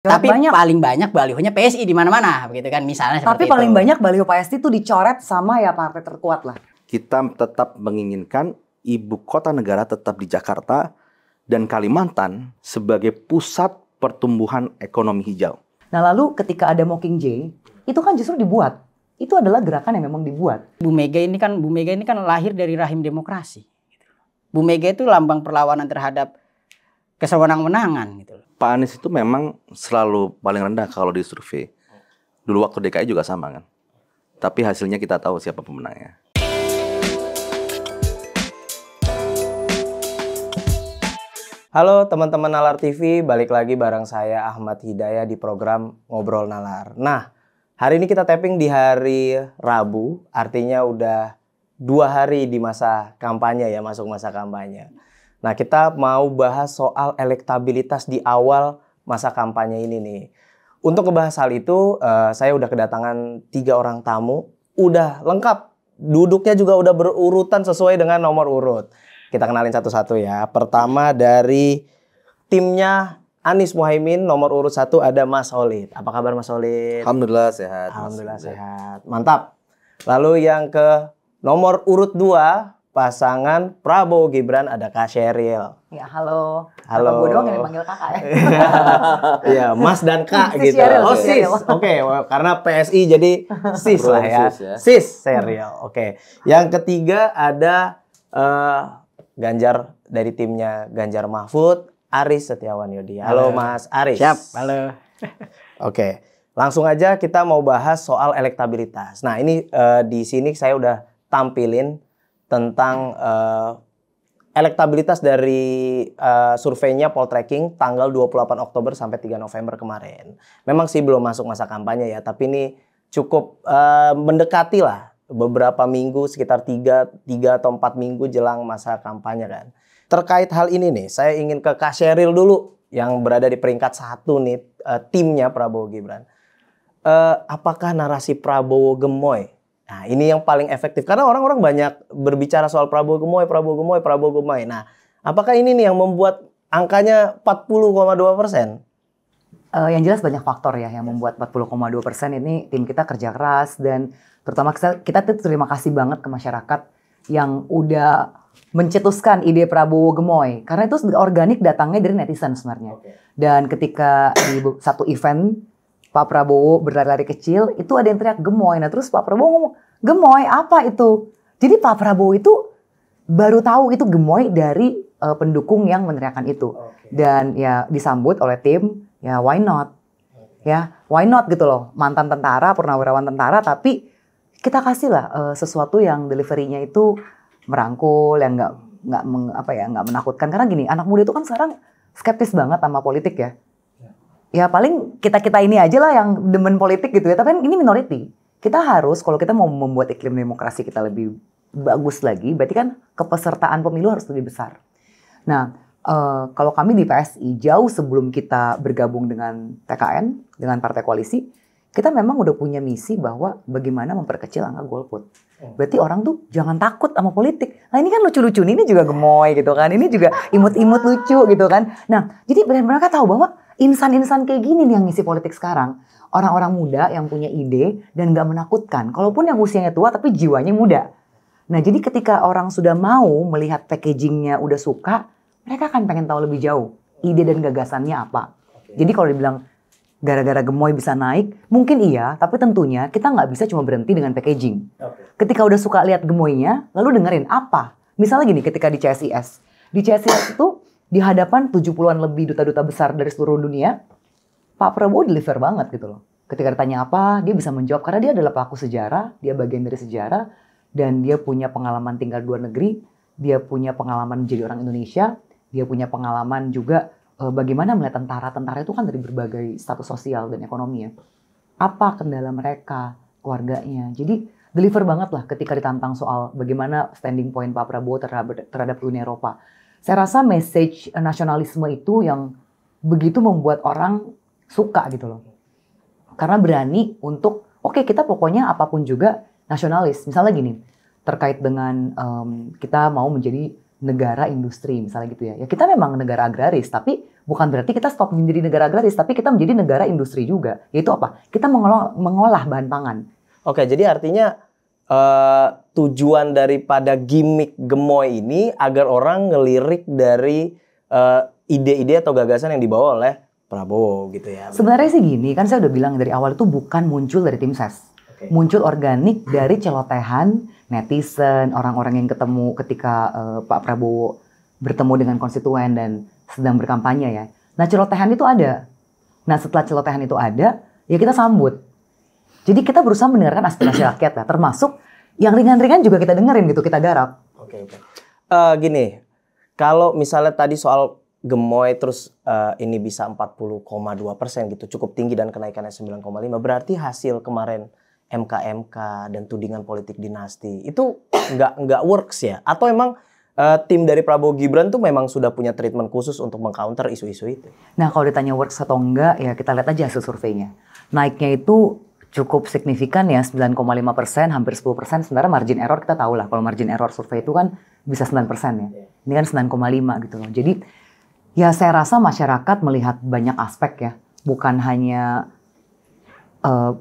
Tapi paling banyak balihonya PSI di mana-mana, begitu kan misalnya. Tapi paling banyak baliho PSI itu dicoret sama ya partai terkuat lah. Kita tetap menginginkan ibu kota negara tetap di Jakarta dan Kalimantan sebagai pusat pertumbuhan ekonomi hijau. Nah lalu ketika ada Mockingjay, itu kan justru dibuat. Itu adalah gerakan yang memang dibuat. Bu Mega ini kan lahir dari rahim demokrasi. Bu Mega itu lambang perlawanan terhadap kesewenang-wenangan gitu. Pak Anies itu memang selalu paling rendah kalau di survei. Dulu waktu DKI juga sama kan. Tapi hasilnya kita tahu siapa pemenangnya. Halo teman-teman Nalar TV, balik lagi bareng saya Ahmad Hidayah di program Ngobrol Nalar. Nah, hari ini kita tapping di hari Rabu, artinya udah 2 hari di masa kampanye ya, masuk masa kampanye. Nah, kita mau bahas soal elektabilitas di awal masa kampanye ini nih. Untuk ngebahas hal itu, saya udah kedatangan 3 orang tamu. Udah lengkap, duduknya juga udah berurutan sesuai dengan nomor urut. Kita kenalin satu-satu ya. Pertama dari timnya Anies Muhaimin, nomor urut 1 ada Mas Holid. Apa kabar Mas Holid? Alhamdulillah sehat. Alhamdulillah sehat. Mantap. Lalu yang ke nomor urut 2, pasangan Prabowo Gibran, ada Kak Sheryl. Ya halo. Halo. Gue doang yang dipanggil kakak ya. Iya, Mas dan Kak Sis gitu. Sheryl, Oh Sis sis, Sheryl. oke. Karena PSI jadi sis lah ya. Sis Sheryl, oke. Yang ketiga ada Ganjar dari timnya Ganjar Mahfud, Aris Setiawan Yudi. Halo Mas Aris. Siap, halo. Oke, langsung aja kita mau bahas soal elektabilitas. Nah ini di sini saya udah tampilin tentang elektabilitas dari surveinya Poltreking tanggal 28 Oktober sampai 3 November kemarin. Memang sih belum masuk masa kampanye ya, tapi ini cukup mendekati lah beberapa minggu, sekitar 3 atau 4 minggu jelang masa kampanye kan. Terkait hal ini nih, saya ingin ke Kak Sheryl dulu yang berada di peringkat 1 nih, timnya Prabowo Gibran. Apakah narasi Prabowo gemoy? Nah, ini yang paling efektif karena orang-orang banyak berbicara soal Prabowo gemoy, Prabowo gemoy, Prabowo gemoy. Nah, apakah ini nih yang membuat angkanya 40,2%? Yang jelas banyak faktor ya yang membuat 40,2% ini. Tim kita kerja keras dan terutama kita terima kasih banget ke masyarakat yang udah mencetuskan ide Prabowo gemoy. Karena itu organik datangnya dari netizen sebenarnya. Dan ketika di satu event Pak Prabowo berlari-lari kecil, itu ada yang teriak gemoy. Nah terus Pak Prabowo ngomong, gemoy apa itu? Jadi Pak Prabowo itu baru tahu itu gemoy dari pendukung yang meneriakkan itu. Dan ya disambut oleh tim, ya why not? Ya why not gitu loh. Mantan tentara, purnawirawan tentara, tapi kita kasih lah sesuatu yang deliverynya itu merangkul, yang nggak menakutkan. Karena gini, anak muda itu kan sekarang skeptis banget sama politik ya. Ya paling kita ini aja lah yang demen politik gitu ya. Tapi kan ini minority. Kita harus, kalau kita mau membuat iklim demokrasi kita lebih bagus lagi, berarti kan kepesertaan pemilu harus lebih besar. Nah, kalau kami di PSI, jauh sebelum kita bergabung dengan TKN, dengan partai koalisi, kita memang udah punya misi bahwa bagaimana memperkecil angka golput. Berarti orang tuh jangan takut sama politik. Nah ini kan lucu-lucu, ini juga gemoy gitu kan. Ini juga imut-imut lucu gitu kan. Nah, jadi mereka tahu bahwa insan-insan kayak gini nih yang ngisi politik sekarang. Orang-orang muda yang punya ide dan gak menakutkan. Kalaupun yang usianya tua tapi jiwanya muda. Nah jadi ketika orang sudah mau melihat packagingnya udah suka, mereka akan pengen tahu lebih jauh. Ide dan gagasannya apa. Jadi kalau dibilang gara-gara gemoy bisa naik, mungkin iya. Tapi tentunya kita gak bisa cuma berhenti dengan packaging. Ketika udah suka lihat gemoynya, lalu dengerin apa. Misalnya gini ketika di CSIS. Di CSIS itu di hadapan 70-an lebih duta-duta besar dari seluruh dunia, Pak Prabowo deliver banget gitu loh. Ketika ditanya apa, dia bisa menjawab karena dia adalah pelaku sejarah, dia bagian dari sejarah, dan dia punya pengalaman tinggal di luar negeri, dia punya pengalaman menjadi orang Indonesia, dia punya pengalaman juga bagaimana melihat tentara itu kan dari berbagai status sosial dan ekonomi ya. Apa kendala mereka, keluarganya. Jadi deliver banget lah ketika ditantang soal bagaimana standing point Pak Prabowo terhadap Uni Eropa. Saya rasa message nasionalisme itu yang begitu membuat orang suka gitu loh. Karena berani untuk, oke, kita pokoknya apapun juga nasionalis. Misalnya gini, terkait dengan kita mau menjadi negara industri misalnya gitu ya. Ya kita memang negara agraris, tapi Bukan berarti kita stop menjadi negara agraris, tapi kita menjadi negara industri juga. Yaitu apa? Kita mengolah bahan pangan. Oke, jadi artinya tujuan daripada gimmick gemoy ini agar orang ngelirik dari ide-ide atau gagasan yang dibawa oleh Prabowo gitu ya. Sebenarnya sih gini, kan saya udah bilang dari awal itu bukan muncul dari tim ses. Muncul organik dari celotehan netizen, orang-orang yang ketemu ketika Pak Prabowo bertemu dengan konstituen dan sedang berkampanye ya. Nah celotehan itu ada. Nah setelah celotehan itu ada, ya kita sambut. Jadi kita berusaha mendengarkan aspirasi rakyat lah, termasuk yang ringan-ringan juga kita dengerin gitu, kita garap. Oke. Gini, kalau misalnya tadi soal gemoy terus ini bisa 40,2% gitu, cukup tinggi dan kenaikannya 9,5, berarti hasil kemarin MK dan tudingan politik dinasti itu nggak works ya? Atau emang tim dari Prabowo Gibran tuh memang sudah punya treatment khusus untuk mengcounter isu-isu itu? Nah kalau ditanya works atau enggak, ya kita lihat aja hasil surveinya. Naiknya itu cukup signifikan ya, 9,5%, hampir 10%. Sebenarnya margin error kita tahu lah, kalau margin error survei itu kan bisa 9% ya. Ini kan 9,5 gitu loh. Jadi ya saya rasa masyarakat melihat banyak aspek ya, bukan hanya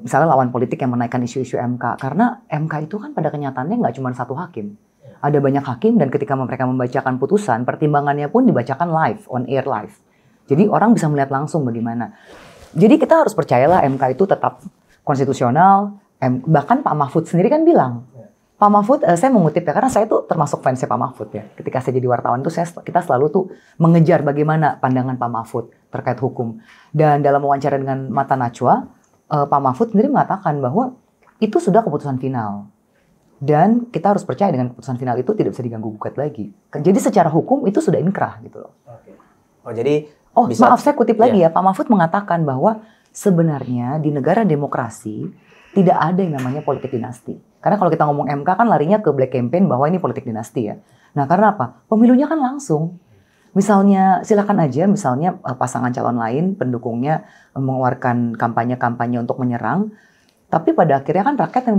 misalnya lawan politik yang menaikkan isu-isu MK. Karena MK itu kan pada kenyataannya nggak cuma satu hakim. Ada banyak hakim dan ketika mereka membacakan putusan, pertimbangannya pun dibacakan live, on air live. Jadi orang bisa melihat langsung bagaimana. Jadi kita harus percayalah MK itu tetap konstitusional. Bahkan Pak Mahfud sendiri kan bilang, Pak Mahfud, saya mengutip ya, karena saya tuh termasuk fansnya Pak Mahfud ya. Ketika saya jadi wartawan tuh kita selalu tuh mengejar bagaimana pandangan Pak Mahfud terkait hukum. Dan dalam wawancara dengan Mata Najwa, Pak Mahfud sendiri mengatakan bahwa itu sudah keputusan final. Dan kita harus percaya dengan keputusan final itu tidak bisa diganggu-gugat lagi. Jadi secara hukum itu sudah inkrah gitu loh. Oh jadi maaf saya kutip lagi ya, Pak Mahfud mengatakan bahwa sebenarnya di negara demokrasi tidak ada yang namanya politik dinasti. Karena kalau kita ngomong MK kan larinya ke black campaign bahwa ini politik dinasti ya. Nah karena apa? Pemilunya kan langsung. Misalnya silakan aja, misalnya pasangan calon lain pendukungnya mengeluarkan kampanye-kampanye untuk menyerang, tapi pada akhirnya kan rakyat yang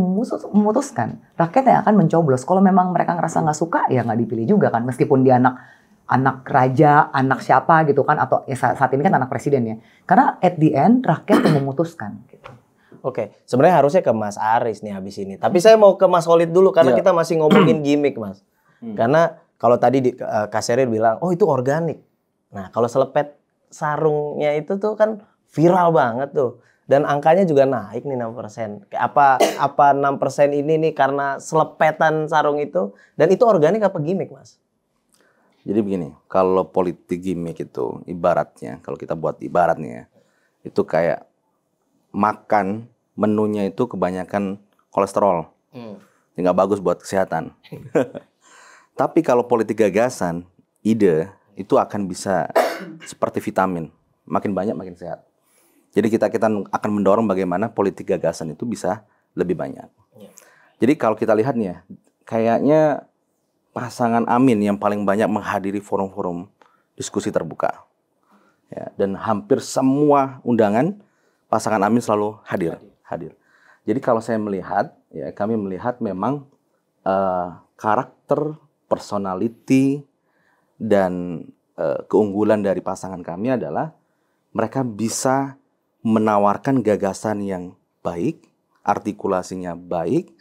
memutuskan, rakyat yang akan mencoblos. Kalau memang mereka ngerasa nggak suka, ya nggak dipilih juga kan, meskipun dia anak raja, anak siapa gitu kan, atau ya saat ini kan anak presiden ya. Karena at the end rakyat yang memutuskan. Gitu. Oke, sebenarnya harusnya ke Mas Aris nih habis ini. Tapi saya mau ke Mas Khalid dulu karena kita masih ngomongin gimmick Mas. Karena kalau tadi Kak Sheryl bilang, oh itu organik. Nah kalau selepet sarungnya itu tuh kan viral banget tuh. Dan angkanya juga naik nih 6%. Apa 6% ini nih karena selepetan sarung itu? Dan itu organik apa gimmick Mas? Jadi begini, kalau politik gimmick itu ibaratnya, kalau kita buat ibaratnya, itu kayak makan menunya itu kebanyakan kolesterol. Nggak bagus buat kesehatan. Tapi kalau politik gagasan, ide itu akan bisa seperti vitamin, makin banyak makin sehat. Jadi kita akan mendorong bagaimana politik gagasan itu bisa lebih banyak. Jadi kalau kita lihat nih ya, kayaknya pasangan Amin yang paling banyak menghadiri forum-forum diskusi terbuka. Ya, dan hampir semua undangan pasangan Amin selalu hadir. Jadi kalau saya melihat, ya kami melihat memang karakter, personality, dan keunggulan dari pasangan kami adalah mereka bisa menawarkan gagasan yang baik, artikulasinya baik,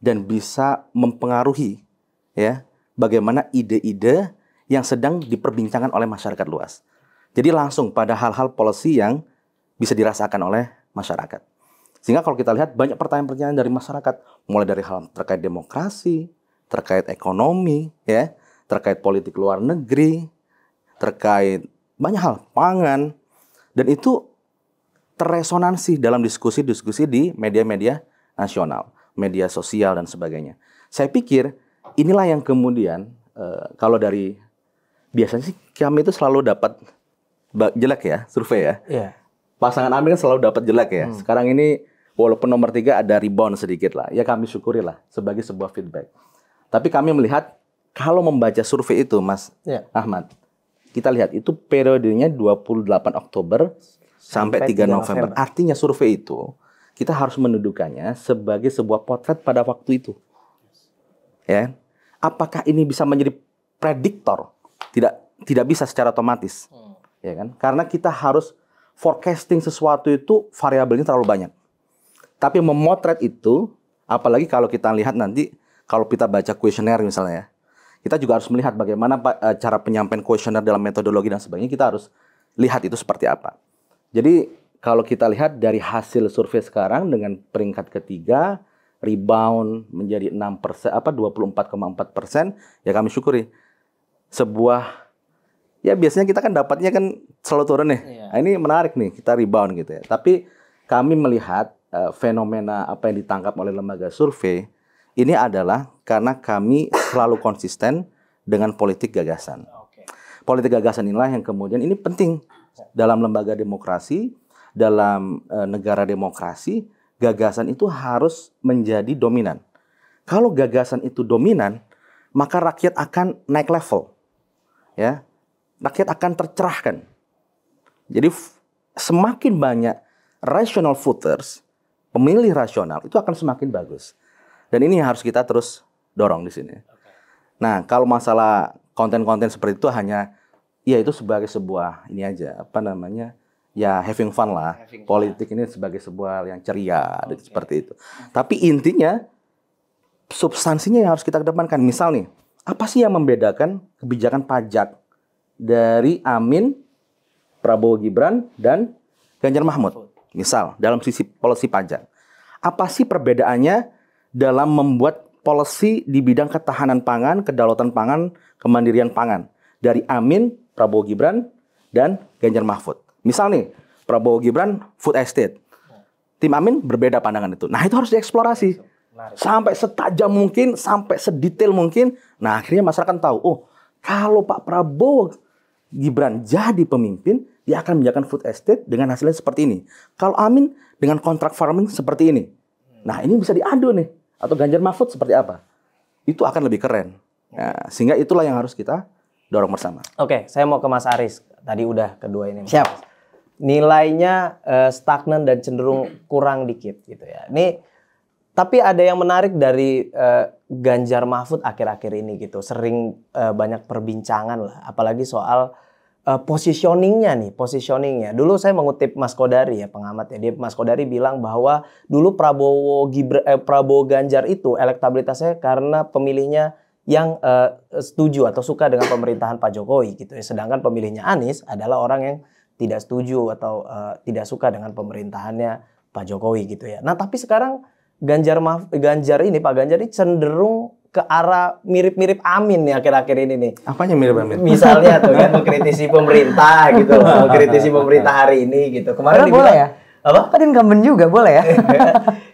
dan bisa mempengaruhi ya bagaimana ide-ide yang sedang diperbincangkan oleh masyarakat luas. Jadi langsung pada hal-hal policy yang bisa dirasakan oleh masyarakat. Sehingga kalau kita lihat banyak pertanyaan-pertanyaan dari masyarakat, mulai dari hal terkait demokrasi, terkait ekonomi, ya, terkait politik luar negeri, terkait banyak hal, pangan, dan itu terresonansi dalam diskusi-diskusi di media-media nasional, media sosial dan sebagainya. Saya pikir inilah yang kemudian kalau dari biasanya sih kami itu selalu dapat jelek ya survei ya. Iya. Pasangan Amin kan selalu dapat jelek ya. Sekarang ini walaupun nomor 3 ada rebound sedikit lah. Ya kami syukurilah sebagai sebuah feedback. Tapi kami melihat kalau membaca survei itu Mas Ahmad, kita lihat itu periodenya 28 Oktober sampai 3 November. Artinya survei itu kita harus mendudukannya sebagai sebuah potret pada waktu itu. Ya. Apakah ini bisa menjadi prediktor? Tidak bisa secara otomatis. ya kan? Karena kita harus forecasting sesuatu itu variabelnya terlalu banyak. Tapi memotret itu, apalagi kalau kita lihat nanti, kalau kita baca kuesioner misalnya ya, kita juga harus melihat bagaimana cara penyampaian kuesioner dalam metodologi dan sebagainya, kita harus lihat itu seperti apa. Jadi kalau kita lihat dari hasil survei sekarang dengan peringkat ketiga, rebound menjadi 6%, 24,4%, ya kami syukuri. Sebuah, ya biasanya kita kan dapatnya kan selalu turun nih. Iya. Nah, ini menarik nih, kita rebound gitu ya. Tapi kami melihat fenomena apa yang ditangkap oleh lembaga survei, ini adalah karena kami selalu konsisten dengan politik gagasan. Politik gagasan inilah yang kemudian ini penting dalam lembaga demokrasi, dalam negara demokrasi, gagasan itu harus menjadi dominan. Kalau gagasan itu dominan, maka rakyat akan naik level. Ya. Rakyat akan tercerahkan. Jadi semakin banyak rational voters, pemilih rasional, itu akan semakin bagus. Dan ini harus kita terus dorong di sini. Nah, kalau masalah konten-konten seperti itu hanya, ya itu sebagai sebuah, ini aja, apa namanya, ya having fun lah. Politik ini sebagai sebuah hal yang ceria, seperti itu. Tapi intinya, substansinya yang harus kita kedepankan. Misal nih, apa sih yang membedakan kebijakan pajak dari Amin, Prabowo Gibran, dan Ganjar Mahfud? Misal, dalam sisi policy pajak. Apa sih perbedaannya dalam membuat policy di bidang ketahanan pangan, kedaulatan pangan, kemandirian pangan dari Amin, Prabowo Gibran, dan Ganjar Mahfud? Misal nih, Prabowo Gibran food estate. Tim Amin berbeda pandangan itu. Nah, itu harus dieksplorasi. Sampai setajam mungkin, sampai sedetail mungkin. Nah, akhirnya masyarakat tahu, oh, kalau Pak Prabowo Gibran jadi pemimpin, dia akan menjalankan food estate dengan hasilnya seperti ini. Kalau Amin dengan kontrak farming seperti ini. Nah, ini bisa diadu nih. Atau Ganjar Mahfud seperti apa? Itu akan lebih keren. Nah, sehingga itulah yang harus kita dorong bersama. Oke, saya mau ke Mas Aris. Tadi udah kedua ini. Siap. Nilainya stagnan dan cenderung kurang dikit gitu ya. Ini tapi ada yang menarik dari Ganjar Mahfud akhir-akhir ini gitu. Sering banyak perbincangan lah, apalagi soal positioningnya. Dulu saya mengutip Mas Kodari ya, pengamat ya. Mas Kodari bilang bahwa dulu Prabowo Ganjar itu elektabilitasnya karena pemilihnya yang setuju atau suka dengan pemerintahan Pak Jokowi gitu ya. Sedangkan pemilihnya Anies adalah orang yang tidak setuju atau tidak suka dengan pemerintahannya Pak Jokowi gitu ya. Nah, tapi sekarang Pak Ganjar ini cenderung ke arah mirip-mirip Amin nih akhir-akhir ini nih. Apanya mirip Amin? Misalnya tuh kan mengkritisi pemerintah gitu, mengkritisi pemerintah hari ini gitu. Kemarin dibilang, boleh ya? Apa? Kan incumbent juga boleh ya?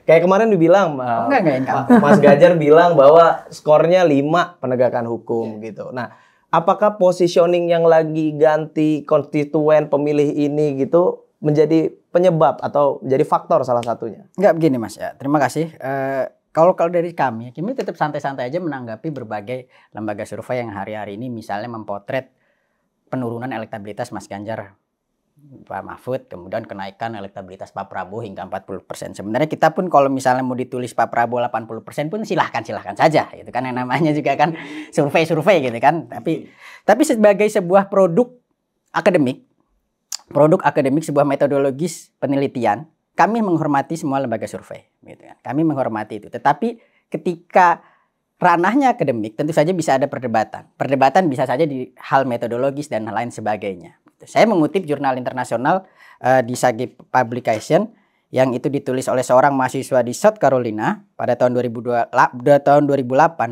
Kayak kemarin dibilang, Enggak. Mas Ganjar bilang bahwa skornya 5 penegakan hukum gitu. Nah, apakah positioning yang lagi ganti konstituen pemilih ini gitu menjadi penyebab atau menjadi faktor salah satunya? Enggak, begini Mas ya. Terima kasih. Kalau dari kami tetap santai-santai aja menanggapi berbagai lembaga survei yang hari-hari ini misalnya mempotret penurunan elektabilitas Mas Ganjar, Pak Mahfud, kemudian kenaikan elektabilitas Pak Prabowo hingga 40%. Sebenarnya kita pun kalau misalnya mau ditulis Pak Prabowo 80% pun silahkan saja, gitu kan, yang namanya juga kan survei gitu kan. Tapi sebagai sebuah produk akademik sebuah metodologis penelitian, kami menghormati semua lembaga survei, gitu kan. Kami menghormati itu. Tetapi ketika ranahnya akademik, tentu saja bisa ada perdebatan. Perdebatan bisa saja di hal metodologis dan lain sebagainya. Saya mengutip jurnal internasional di Sagi Publication yang itu ditulis oleh seorang mahasiswa di South Carolina pada tahun 2008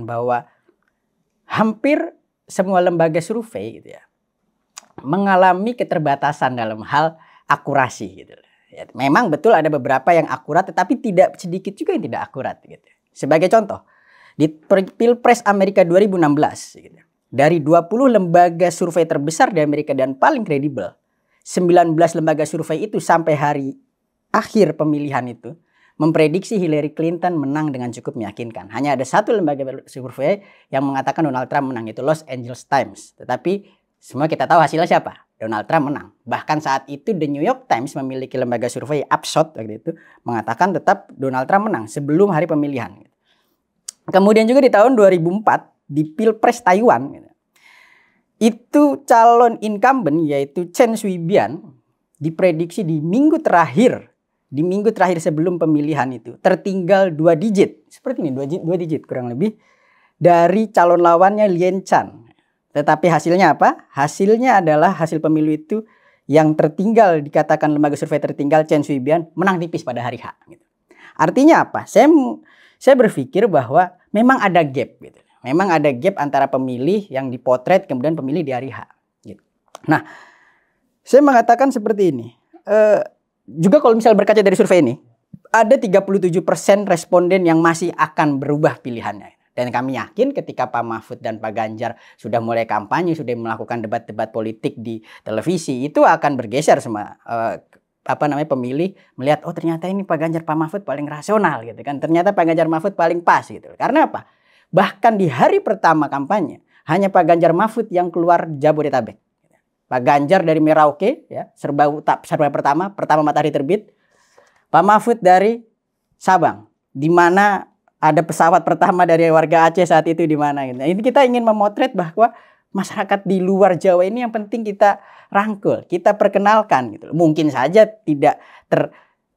bahwa hampir semua lembaga survei gitu ya mengalami keterbatasan dalam hal akurasi gitu. Ya, memang betul ada beberapa yang akurat, tetapi tidak sedikit juga yang tidak akurat gitu. Sebagai contoh, di Pilpres Amerika 2016 gitu, dari 20 lembaga survei terbesar di Amerika dan paling kredibel, 19 lembaga survei itu sampai hari akhir pemilihan itu memprediksi Hillary Clinton menang dengan cukup meyakinkan. Hanya ada satu lembaga survei yang mengatakan Donald Trump menang, itu Los Angeles Times. Tetapi semua kita tahu hasilnya siapa? Donald Trump menang. Bahkan saat itu The New York Times memiliki lembaga survei Ipsos waktu itu mengatakan tetap Donald Trump menang sebelum hari pemilihan. Kemudian juga di tahun 2004 di Pilpres Taiwan, itu calon incumbent yaitu Chen Shui-bian diprediksi di minggu terakhir sebelum pemilihan itu tertinggal 2 digit. Seperti ini 2 digit kurang lebih dari calon lawannya Lien Chan. Tetapi hasilnya apa? Hasilnya adalah hasil pemilu itu yang tertinggal, dikatakan lembaga survei tertinggal Chen Shui-bian menang tipis pada hari H. Gitu. Artinya apa? Saya berpikir bahwa memang ada gap. Gitu. Memang ada gap antara pemilih yang dipotret kemudian pemilih di hari H. Gitu. Nah, saya mengatakan seperti ini. Juga kalau misalnya berkaca dari survei ini, ada 37% responden yang masih akan berubah pilihannya. Dan kami yakin ketika Pak Mahfud dan Pak Ganjar sudah mulai kampanye, sudah melakukan debat-debat politik di televisi, itu akan bergeser semua pemilih melihat, oh ternyata ini Pak Ganjar Pak Mahfud paling rasional gitu kan. Ternyata Pak Ganjar Mahfud paling pas gitu. Karena apa? Bahkan di hari pertama kampanye hanya Pak Ganjar Mahfud yang keluar Jabodetabek. Pak Ganjar dari Merauke ya, serba pertama matahari terbit. Pak Mahfud dari Sabang, di mana ada pesawat pertama dari warga Aceh saat itu di mana gitu. Ini kita ingin memotret bahwa masyarakat di luar Jawa ini yang penting kita rangkul, kita perkenalkan gitu. Mungkin saja tidak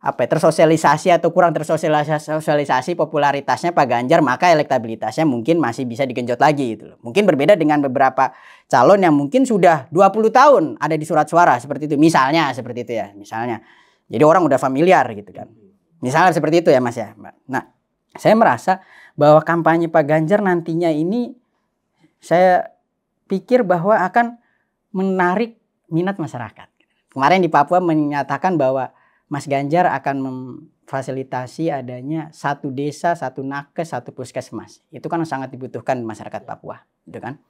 tersosialisasi atau kurang tersosialisasi popularitasnya Pak Ganjar, maka elektabilitasnya mungkin masih bisa digenjot lagi gitu. Mungkin berbeda dengan beberapa calon yang mungkin sudah 20 tahun ada di surat suara seperti itu. Misalnya seperti itu ya, misalnya. Jadi orang udah familiar gitu kan. Misalnya seperti itu ya Mas ya. Nah, saya merasa bahwa kampanye Pak Ganjar nantinya ini saya pikir bahwa akan menarik minat masyarakat. Kemarin di Papua menyatakan bahwa Mas Ganjar akan memfasilitasi adanya 1 desa, 1 nakes, 1 puskesmas. Itu kan sangat dibutuhkan masyarakat Papua, gitu kan?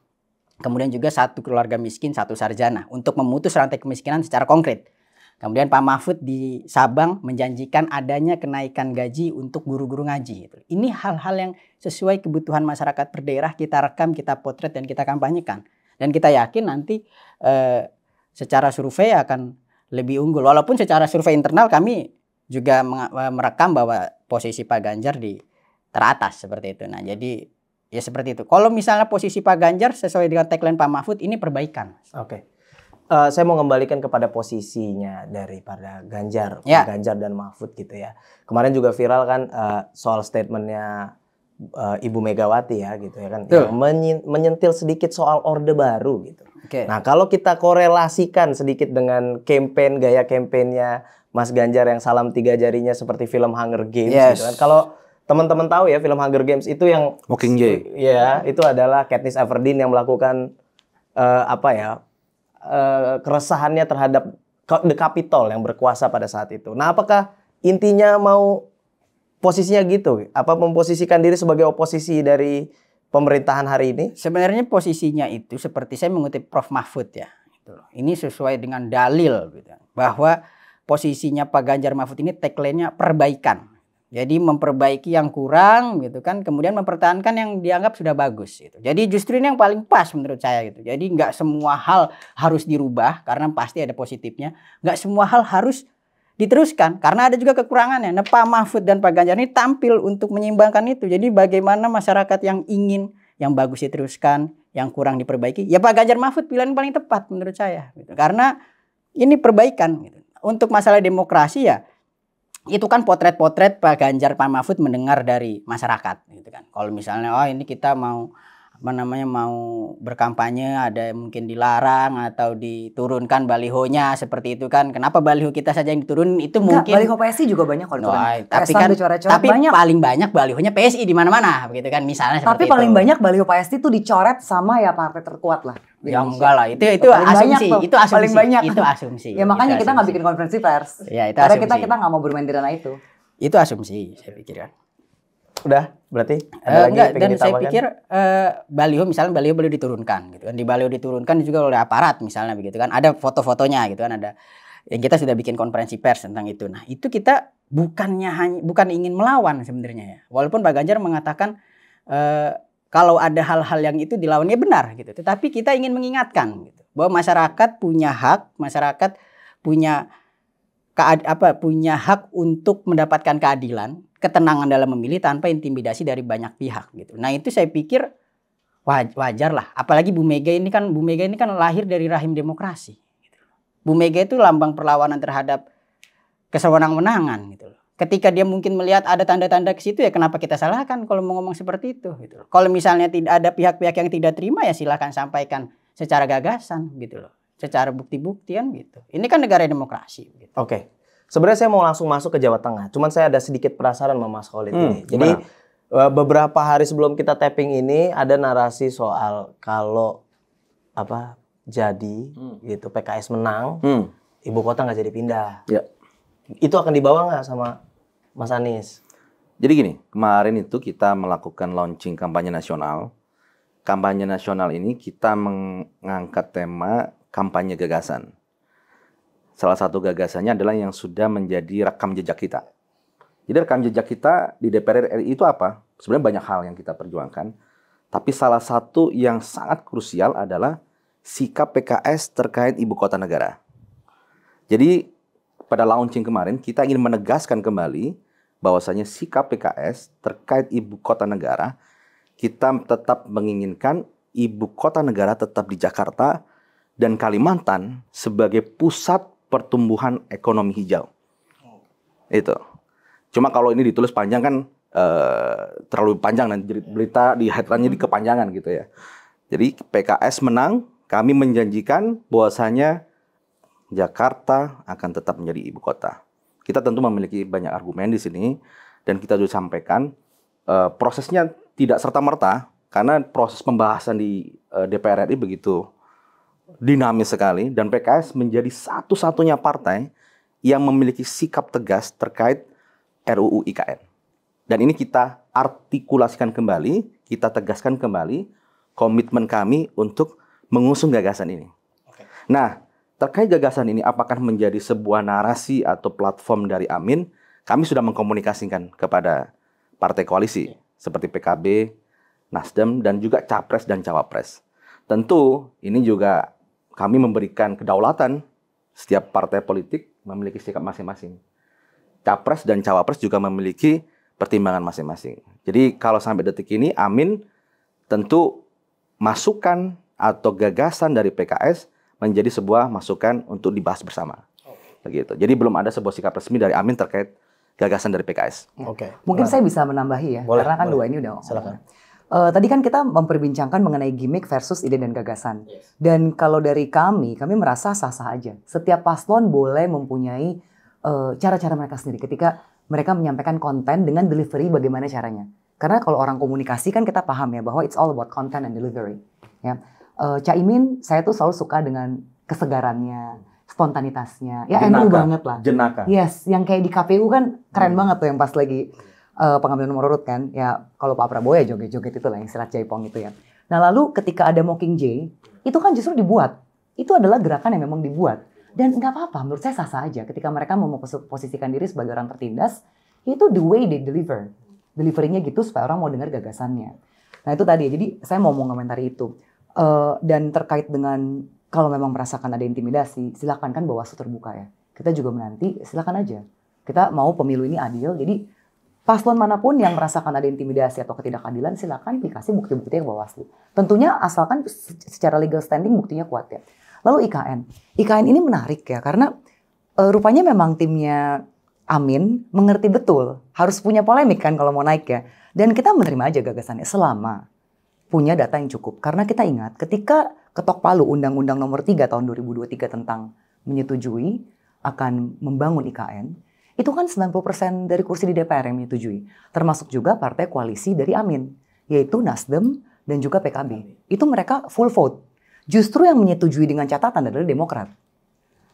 Kemudian juga 1 keluarga miskin, 1 sarjana untuk memutus rantai kemiskinan secara konkret. Kemudian Pak Mahfud di Sabang menjanjikan adanya kenaikan gaji untuk guru-guru ngaji. Ini hal-hal yang sesuai kebutuhan masyarakat per daerah, kita rekam, kita potret, dan kita kampanyekan. Dan kita yakin nanti secara survei akan lebih unggul. Walaupun secara survei internal kami juga merekam bahwa posisi Pak Ganjar di teratas seperti itu. Nah jadi ya seperti itu. Kalau misalnya posisi Pak Ganjar sesuai dengan tagline Pak Mahfud, ini perbaikan. Oke. Saya mau kembalikan kepada posisinya daripada Ganjar, ya. Ganjar dan Mahfud gitu ya. Kemarin juga viral kan soal statementnya Ibu Megawati ya gitu ya kan, yang menyentil sedikit soal Orde Baru gitu. Okay. Nah kalau kita korelasikan sedikit dengan gaya kampanyenya Mas Ganjar yang salam 3 jarinya seperti film Hunger Games gitu kan. Kalau teman-teman tahu ya film Hunger Games itu yang Mockingjay. Ya itu adalah Katniss Everdeen yang melakukan keresahannya terhadap The Capitol yang berkuasa pada saat itu. Nah, apakah intinya mau posisinya gitu? Apa memposisikan diri sebagai oposisi dari pemerintahan hari ini? Sebenarnya posisinya itu seperti saya mengutip Prof. Mahfud ya. Ini sesuai dengan dalil gitu, bahwa posisinya Pak Ganjar Mahfud ini tagline-nya perbaikan. Jadi memperbaiki yang kurang gitu kan, kemudian mempertahankan yang dianggap sudah bagus gitu. Jadi justru ini yang paling pas menurut saya gitu. Jadi nggak semua hal harus dirubah karena pasti ada positifnya. Nggak semua hal harus diteruskan karena ada juga kekurangannya. Nah, Pak Mahfud dan Pak Ganjar ini tampil untuk menyeimbangkan itu. Jadi bagaimana masyarakat yang ingin yang bagus diteruskan, yang kurang diperbaiki, ya Pak Ganjar Mahfud pilihan paling tepat menurut saya gitu. Karena ini perbaikan gitu. Untuk masalah demokrasi ya itu kan potret-potret Pak Ganjar, Pak Mahfud mendengar dari masyarakat gitu kan. Kalau misalnya oh ini kita mau mau berkampanye ada mungkin dilarang atau diturunkan balihonya seperti itu kan. Kenapa baliho kita saja yang diturun itu mungkin baliho PSI juga banyak kalau diturun. Tapi banyak. Paling banyak balihonya PSI di mana-mana begitu kan misalnya seperti tapi paling banyak baliho PSI itu dicoret sama ya partai terkuat lah. Ya enggak lah, itu asumsi, itu asumsi, paling banyak. Itu asumsi. Ya makanya kita nggak bikin konferensi pers. Ya, itu karena asumsi. kita nggak mau bermain di ranah itu. Itu asumsi, saya pikir kan. Udah, berarti ada lagi enggak, dan ditambahkan? saya pikir baliho misalnya baliho boleh diturunkan gitu kan. Di baliho diturunkan juga oleh aparat misalnya begitu kan. Ada foto-fotonya gitu kan, ada yang kita sudah bikin konferensi pers tentang itu. Nah, itu kita bukan ingin melawan sebenarnya ya. Walaupun Pak Ganjar mengatakan kalau ada hal-hal yang itu dilawannya benar gitu. Tetapi kita ingin mengingatkan gitu, bahwa masyarakat punya hak, masyarakat punya hak untuk mendapatkan keadilan, ketenangan dalam memilih tanpa intimidasi dari banyak pihak gitu. Nah, itu saya pikir wajar lah. Apalagi Bu Mega ini kan lahir dari rahim demokrasi. Bu Mega itu lambang perlawanan terhadap kesewenang-wenangan gitu loh. Ketika dia mungkin melihat ada tanda-tanda ke situ, ya kenapa kita salahkan kalau mau ngomong seperti itu gitu loh. Kalau misalnya tidak ada pihak-pihak yang tidak terima, ya silakan sampaikan secara gagasan gitu loh. Secara bukti-bukti kan gitu. Ini kan negara demokrasi gitu. Oke. Sebenarnya saya mau langsung masuk ke Jawa Tengah. Cuman saya ada sedikit penasaran sama Mas Khalid ini. Jadi beberapa hari sebelum kita tapping ini ada narasi soal kalau gitu PKS menang, ibu kota nggak jadi pindah. Ya. Itu akan dibawa nggak sama Mas Anies? Jadi gini, kemarin itu kita melakukan launching kampanye nasional. Kampanye nasional ini kita mengangkat tema kampanye gagasan. Salah satu gagasannya adalah yang sudah menjadi rekam jejak kita. Jadi rekam jejak kita di DPR RI itu apa? Sebenarnya banyak hal yang kita perjuangkan. Tapi salah satu yang sangat krusial adalah sikap PKS terkait ibu kota negara. Jadi pada launching kemarin kita ingin menegaskan kembali bahwasanya sikap PKS terkait ibu kota negara, kita tetap menginginkan ibu kota negara tetap di Jakarta dan Kalimantan sebagai pusat pertumbuhan ekonomi hijau. Itu. Cuma kalau ini ditulis panjang kan terlalu panjang dan berita di headline-nya di kepanjangan gitu ya. Jadi PKS menang, kami menjanjikan bahwasanya Jakarta akan tetap menjadi ibu kota. Kita tentu memiliki banyak argumen di sini dan kita sudah sampaikan prosesnya tidak serta-merta karena proses pembahasan di DPR RI begitu dinamis sekali dan PKS menjadi satu-satunya partai yang memiliki sikap tegas terkait RUU IKN. Dan ini kita artikulasikan kembali, kita tegaskan kembali komitmen kami untuk mengusung gagasan ini. Nah, terkait gagasan ini apakah menjadi sebuah narasi atau platform dari Amin? Kami sudah mengkomunikasikan kepada partai koalisi seperti PKB, Nasdem, dan juga Capres dan Cawapres. Tentu ini juga kami memberikan kedaulatan setiap partai politik memiliki sikap masing-masing. Capres dan Cawapres juga memiliki pertimbangan masing-masing. Jadi kalau sampai detik ini Amin tentu masukan atau gagasan dari PKS menjadi sebuah masukan untuk dibahas bersama. Begitu. Jadi belum ada sebuah sikap resmi dari Amin terkait gagasan dari PKS. Mungkin saya bisa menambahi ya, Boleh, karena kan boleh. dua ini udah. Silakan. Tadi kan kita memperbincangkan mengenai gimmick versus ide dan gagasan. Dan kalau dari kami merasa sah-sah aja. Setiap paslon boleh mempunyai cara-cara mereka sendiri ketika mereka menyampaikan konten dengan delivery bagaimana caranya. Karena kalau orang komunikasi kan kita paham ya bahwa it's all about content and delivery. Ya. Caimin saya tuh selalu suka dengan kesegarannya, spontanitasnya. Ya NU banget lah. Jenaka. Yes, yang kayak di KPU kan keren banget tuh yang pas lagi pengambilan nomor urut kan. Ya kalau Pak Prabowo ya joget-joget itu lah yang silat jaipong itu ya. Nah lalu ketika ada Mockingjay, itu kan justru dibuat. Itu adalah gerakan yang memang dibuat. Dan nggak apa-apa, menurut saya sah-sah aja. Ketika mereka mau memposisikan diri sebagai orang tertindas, itu the way they deliver. Deliverynya gitu supaya orang mau dengar gagasannya. Nah itu tadi, jadi saya mau komentari itu. Dan terkait dengan kalau memang merasakan ada intimidasi, silakan kan Bawaslu terbuka ya. Kita juga menanti, silakan aja. Kita mau pemilu ini adil, jadi paslon manapun yang merasakan ada intimidasi atau ketidakadilan, silakan dikasih bukti-bukti ke Bawaslu. Tentunya asalkan secara legal standing buktinya kuat ya. Lalu IKN. IKN ini menarik ya, karena rupanya memang timnya Amin mengerti betul. Harus punya polemik kan kalau mau naik ya. Dan kita menerima aja gagasannya selama punya data yang cukup. Karena kita ingat ketika ketok palu Undang-Undang Nomor 3 tahun 2023 tentang menyetujui akan membangun IKN, itu kan 90% dari kursi di DPR yang menyetujui. Termasuk juga partai koalisi dari Amin, yaitu Nasdem dan juga PKB. Itu mereka full vote. Justru yang menyetujui dengan catatan adalah Demokrat.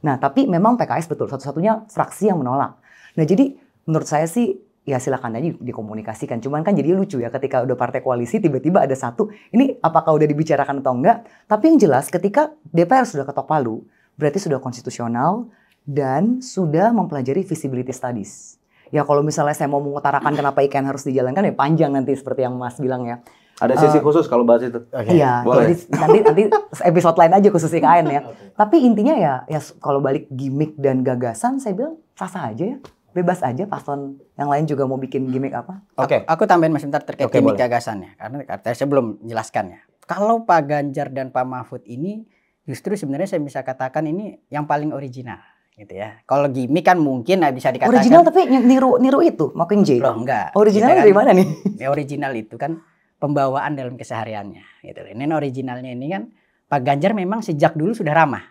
Nah, tapi memang PKS betul satu-satunya fraksi yang menolak. Nah, jadi menurut saya sih ya silakan aja dikomunikasikan. Cuman kan jadi lucu ya ketika udah partai koalisi tiba-tiba ada satu. Ini apakah udah dibicarakan atau enggak? Tapi yang jelas ketika DPR sudah ketok palu, berarti sudah konstitusional dan sudah mempelajari feasibility studies. Ya kalau misalnya saya mau mengutarakan kenapa IKN harus dijalankan ya panjang nanti seperti yang Mas bilang ya. Ada sesi khusus kalau bahas itu. Iya, Boleh. nanti episode lain aja khusus IKN ya. Tapi intinya ya kalau balik gimmick dan gagasan saya bilang sah-sah aja ya. Bebas aja paslon yang lain juga mau bikin gimmick apa. Oke. Aku tambahin mas bentar terkait Oke, gimmick boleh. gagasannya. Karena saya belum menjelaskannya. kalau Pak Ganjar dan Pak Mahfud ini justru sebenarnya saya bisa katakan ini yang paling original gitu ya. Kalau gimmick kan mungkin bisa dikatakan original tapi niru itu Mockingjay. Loh enggak. Original gitu dari mana nih? Ya, original itu kan pembawaan dalam kesehariannya gitu. Ini originalnya ini kan Pak Ganjar memang sejak dulu sudah ramah.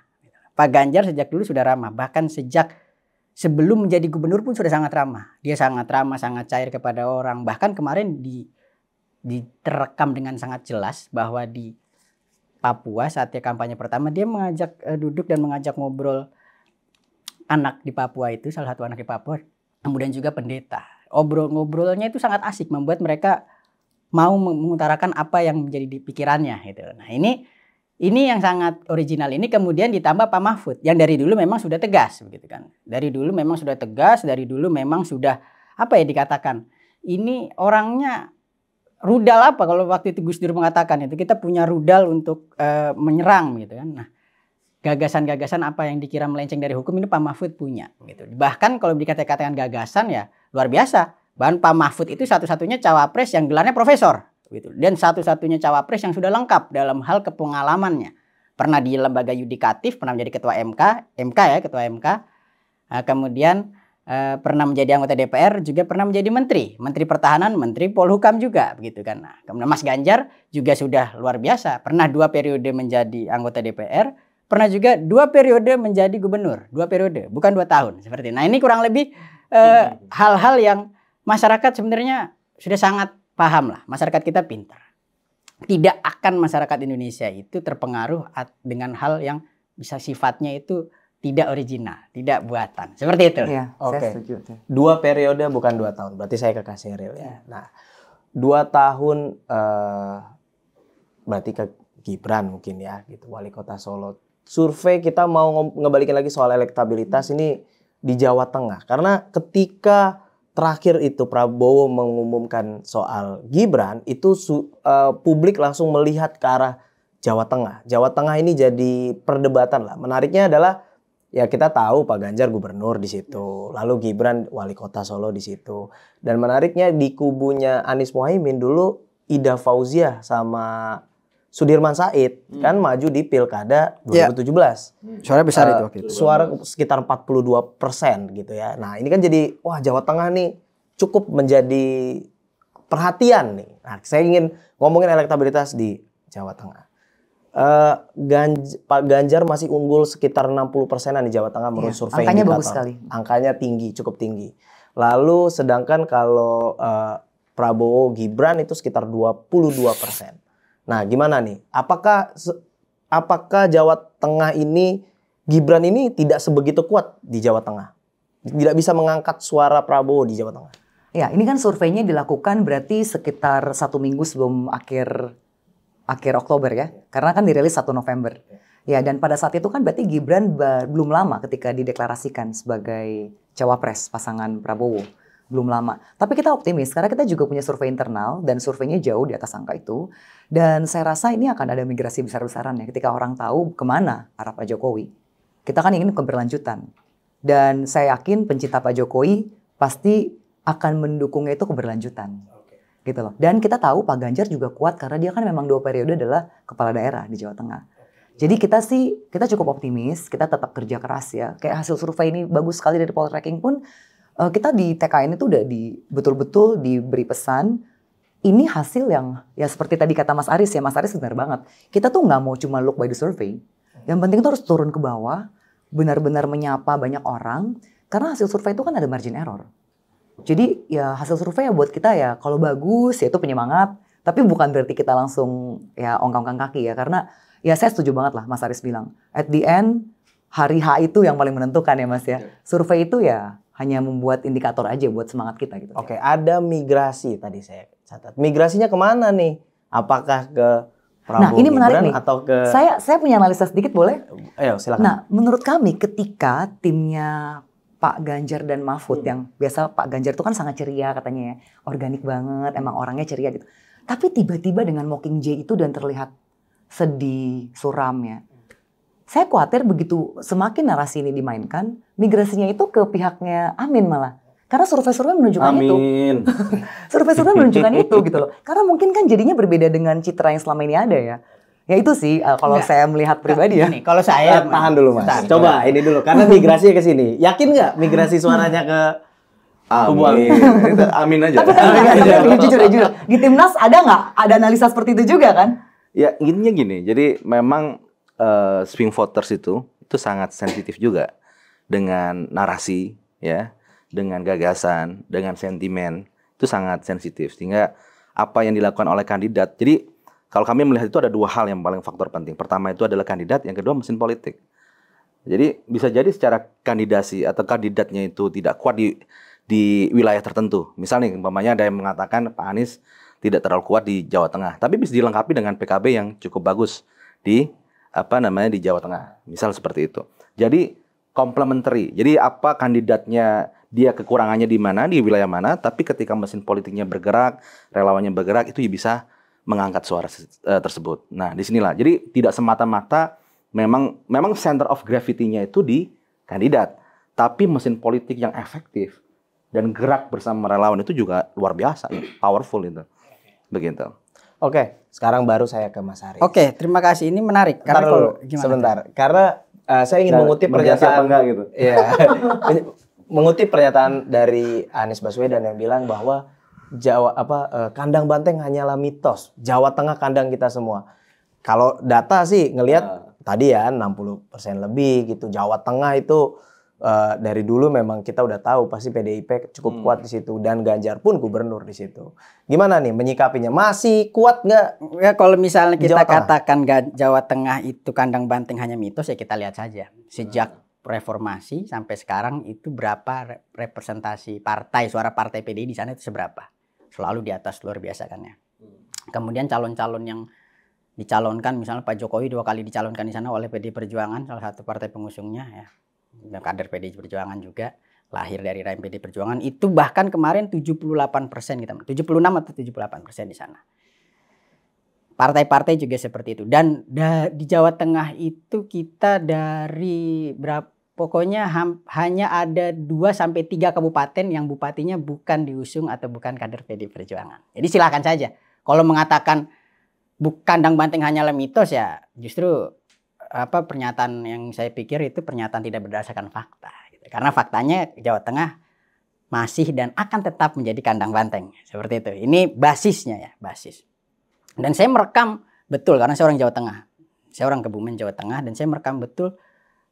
Pak Ganjar sejak dulu sudah ramah, bahkan sejak sebelum menjadi gubernur pun sudah sangat ramah. Dia sangat ramah, sangat cair kepada orang. Bahkan kemarin diterekam dengan sangat jelas bahwa di Papua saat dia kampanye pertama dia mengajak duduk dan mengajak ngobrol anak di Papua itu, salah satu anak di Papua, kemudian juga pendeta. Ngobrolnya itu sangat asik, membuat mereka mau mengutarakan apa yang menjadi di pikirannya gitu. Nah, ini yang sangat original ini kemudian ditambah Pak Mahfud yang dari dulu memang sudah tegas begitu kan. Dari dulu memang sudah tegas, dari dulu memang sudah apa ya dikatakan. Ini orangnya rudal apa kalau waktu itu Gus Dur mengatakan itu kita punya rudal untuk menyerang gitu kan. Nah, gagasan-gagasan apa yang dikira melenceng dari hukum ini Pak Mahfud punya gitu. Bahkan kalau dikatakan gagasan ya luar biasa. Bahkan Pak Mahfud itu satu-satunya cawapres yang gelarnya profesor gitu. Dan satu-satunya cawapres yang sudah lengkap dalam hal kepengalamannya. Pernah di lembaga yudikatif, pernah menjadi ketua ketua MK. Kemudian pernah menjadi anggota DPR, juga pernah menjadi menteri pertahanan, menteri Polhukam juga begitu kan. Nah, kemudian Mas Ganjar juga sudah luar biasa, pernah 2 periode menjadi anggota DPR, pernah juga 2 periode menjadi gubernur, 2 periode, bukan 2 tahun seperti. Nah, ini kurang lebih hal-hal yang masyarakat sebenarnya sudah sangat paham lah, masyarakat kita pintar. Tidak akan masyarakat Indonesia itu terpengaruh dengan hal yang bisa sifatnya itu tidak original, tidak buatan. Seperti itu. Iya, Oke. saya setuju. 2 periode bukan 2 tahun. Berarti saya ke Kak Sheryl ya. Nah, 2 tahun berarti ke Gibran mungkin ya gitu, wali kota Solo. Survei kita mau ngebalikin lagi soal elektabilitas ini di Jawa Tengah. Karena ketika terakhir itu Prabowo mengumumkan soal Gibran, itu publik langsung melihat ke arah Jawa Tengah. Jawa Tengah ini jadi perdebatan lah. Menariknya adalah ya kita tahu Pak Ganjar gubernur di situ, lalu Gibran wali kota Solo di situ. Dan menariknya di kubunya Anies Muhaimin dulu Ida Fauziah sama Sudirman Said kan maju di Pilkada 2017. Suara besar itu waktu itu. Suara sekitar 42% gitu ya. Nah, ini kan jadi wah Jawa Tengah nih cukup menjadi perhatian nih. Nah, saya ingin ngomongin elektabilitas di Jawa Tengah. Pak Ganjar masih unggul sekitar 60%-an di Jawa Tengah menurut survei angkanya indikator. bagus sekali. Angkanya tinggi, cukup tinggi. Lalu sedangkan kalau Prabowo Gibran itu sekitar 22%. Nah, gimana nih? Apakah Jawa Tengah ini Gibran ini tidak sebegitu kuat di Jawa Tengah? Tidak bisa mengangkat suara Prabowo di Jawa Tengah? Ya, ini kan surveinya dilakukan berarti sekitar 1 minggu sebelum akhir Oktober ya. Karena kan dirilis 1 November. Ya, dan pada saat itu kan berarti Gibran belum lama ketika dideklarasikan sebagai cawapres pasangan Prabowo. Belum lama. Tapi kita optimis karena kita juga punya survei internal dan surveinya jauh di atas angka itu. Dan saya rasa ini akan ada migrasi besar-besaran ya ketika orang tahu kemana arah Pak Jokowi. Kita kan ingin keberlanjutan. Dan saya yakin pencinta Pak Jokowi pasti akan mendukungnya itu keberlanjutan. Gitu loh. Dan kita tahu Pak Ganjar juga kuat karena dia kan memang 2 periode adalah kepala daerah di Jawa Tengah. Jadi kita cukup optimis, kita tetap kerja keras ya. Kayak hasil survei ini bagus sekali dari Poltreking pun kita di TKN itu udah betul-betul diberi pesan. Ini hasil yang ya seperti tadi kata Mas Aris ya, Mas Aris benar banget. Kita tuh nggak mau cuma look by the survey. Yang penting tuh harus turun ke bawah, benar-benar menyapa banyak orang. Karena hasil survei itu kan ada margin error. Jadi ya hasil survei ya buat kita ya kalau bagus ya itu penyemangat. Tapi bukan berarti kita langsung ya ongkang-ongkang kaki ya. Karena ya saya setuju banget lah Mas Aris bilang. At the end hari H itu yang paling menentukan ya Mas ya. Survei itu ya hanya membuat indikator aja buat semangat kita gitu. Oke, ada migrasi tadi saya catat. Migrasinya kemana nih? Apakah ke Prabowo Nah ini menarik nih. Atau ke... Saya punya analisa sedikit boleh? Ayo silakan. Nah menurut kami ketika timnya Pak Ganjar dan Mahfud yang biasa Pak Ganjar itu kan sangat ceria katanya ya. Organik banget, emang orangnya ceria gitu. Tapi tiba-tiba dengan Mockingjay itu dan terlihat sedih, suram ya. Saya khawatir begitu semakin narasi ini dimainkan, migrasinya itu ke pihaknya Amin malah. Karena survei-survei menunjukkan itu. Amin. Survei-survei menunjukkan itu gitu loh. Karena mungkin kan jadinya berbeda dengan citra yang selama ini ada ya. Ya itu sih kalau Enggak. saya melihat pribadi ya. Gini, kalau saya Tahan dulu Mas. Bentar. Coba ini dulu karena migrasi ke sini. Yakin nggak migrasi suaranya ke Amin. Itu amin aja. Tapi jujur. Di Timnas ada nggak ada analisa seperti itu juga kan? Ya intinya gini, jadi memang swing voters itu sangat sensitif juga dengan narasi, ya, dengan gagasan, dengan sentimen, itu sangat sensitif. Sehingga apa yang dilakukan oleh kandidat, jadi kalau kami melihat itu ada dua hal yang paling faktor penting. Pertama itu adalah kandidat, yang kedua mesin politik. Jadi bisa jadi secara kandidasi atau kandidatnya itu tidak kuat di wilayah tertentu. Misalnya umpamanya ada yang mengatakan Pak Anies tidak terlalu kuat di Jawa Tengah, tapi bisa dilengkapi dengan PKB yang cukup bagus di di Jawa Tengah. Misal seperti itu. Jadi complementary. Jadi apa kandidatnya dia kekurangannya di mana, di wilayah mana, tapi ketika mesin politiknya bergerak, relawannya bergerak, itu bisa mengangkat suara tersebut. Nah, disinilah. Jadi tidak semata-mata memang center of gravity-nya itu di kandidat, tapi mesin politik yang efektif dan gerak bersama relawan itu juga luar biasa, powerful itu. Begitu. Oke, sekarang baru saya ke Mas Haris. Oke, terima kasih. Ini menarik. Ntar Karena dulu, gimana? sebentar. Karena saya ingin mengutip pernyataan gitu. Iya. Mengutip pernyataan dari Anies Baswedan yang bilang bahwa kandang banteng hanyalah mitos. Jawa Tengah kandang kita semua. Kalau data sih ngelihat tadi ya 60% lebih gitu. Jawa Tengah itu dari dulu memang kita udah tahu pasti PDIP cukup kuat di situ dan Ganjar pun gubernur di situ. Gimana nih menyikapinya? Masih kuat nggak? Ya kalau misalnya kita Jawa Tengah. katakan Jawa Tengah itu kandang banteng hanya mitos, ya kita lihat saja. Sejak reformasi sampai sekarang itu berapa representasi partai, suara partai PDI di sana itu seberapa? Selalu di atas, luar biasa kan ya. Kemudian calon-calon yang dicalonkan, misalnya Pak Jokowi 2 kali dicalonkan di sana oleh PDI Perjuangan, salah satu partai pengusungnya ya. Dan kader PDI Perjuangan juga, lahir dari rahim PDI Perjuangan, itu bahkan kemarin 78% kita, 76 atau 78% di sana. Partai-partai juga seperti itu. Dan di Jawa Tengah itu kita dari pokoknya hanya ada 2-3 kabupaten yang bupatinya bukan diusung atau bukan kader PDI Perjuangan. Jadi silakan saja. Kalau mengatakan kandang banteng hanyalah mitos, ya justru pernyataan yang saya pikir itu pernyataan tidak berdasarkan fakta. Gitu. Karena faktanya Jawa Tengah masih dan akan tetap menjadi kandang banteng. Seperti itu. Ini basisnya ya, basis. Dan saya merekam betul karena saya orang Jawa Tengah. Saya orang Kebumen, Jawa Tengah, dan saya merekam betul